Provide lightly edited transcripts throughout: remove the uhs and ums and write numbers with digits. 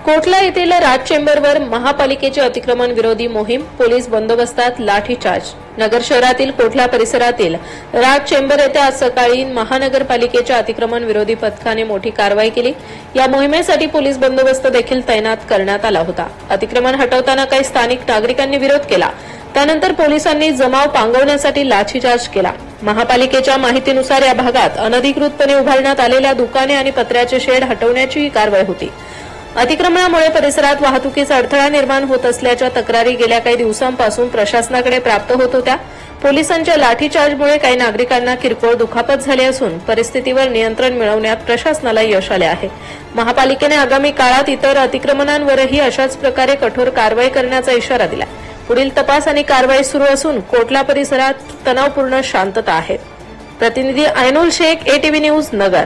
कोटला येथील राज चेंबरवर महापालिकेची अतिक्रमण विरोधी मोहीम, पोलीस बंदोबस्तात लाठीचार्ज। नगर शहरातील कोटला परिसरातील राज चेंबर येथे आज सकाळी महानगरपालिकेच्या अतिक्रमण विरोधी पथकाने मोठी कारवाई केली। या मोहिमेसाठी पोलीस बंदोबस्त देखील तैनात करण्यात आला होता। अतिक्रमण हटवताना काही स्थानिक नागरिकांनी विरोध केला। त्यानंतर पोलिसांनी जमाव पांगवण्यासाठी लाठीचार्ज केला। महापालिकेच्या माहितीनुसार या भागात अनधिकृतपणे उभारण्यात आलेल्या दुकाने आणि पत्र्याचे शेड हटवण्याची ही कारवाई होती। अतिक्रमणामुळे परिसरात वाहतुकीचा अडथळा निर्माण होत असल्याच्या तक्रारी गेल्या काही दिवसांपासून प्रशासनाकडे प्राप्त होत होत्या। पोलिसांच्या लाठीचार्जमुळे काही नागरिकांना किरकोळ दुखापत झाली असून परिस्थितीवर नियंत्रण मिळवण्यात प्रशासनाला यश आले आहे। महापालिकेने आगामी काळात इतर अतिक्रमणांवरही अशाच प्रकारे कठोर कारवाई करण्याचा इशारा दिला। पुढील तपास आणि कारवाई सुरू असून कोटला परिसरात तणावपूर्ण शांतता आहे। प्रतिनिधी ऐनुल शेख, ATV न्यूज, नगर।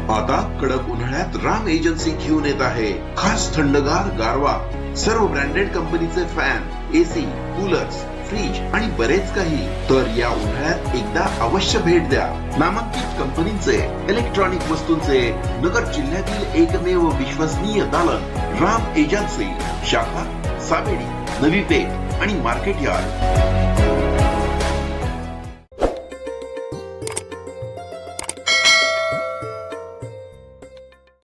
आता कडक उन्हाळ्यात राम एजन्सी घेऊन येत आहे खास थंडगार गारवा। सर्व ब्रँडेड कंपनीचे फॅन, AC, कूलर्स, फ्रीज आणि बरेच काही। तर या उन्हाळ्यात एकदा अवश्य भेट द्या नामांकित कंपनीचे इलेक्ट्रॉनिक वस्तूंचे नगर जिल्ह्यातील एकमेव विश्वसनीय दालन राम एजन्सी, शाखा सावेडी, नवी पेठ आणि मार्केट यार्ड।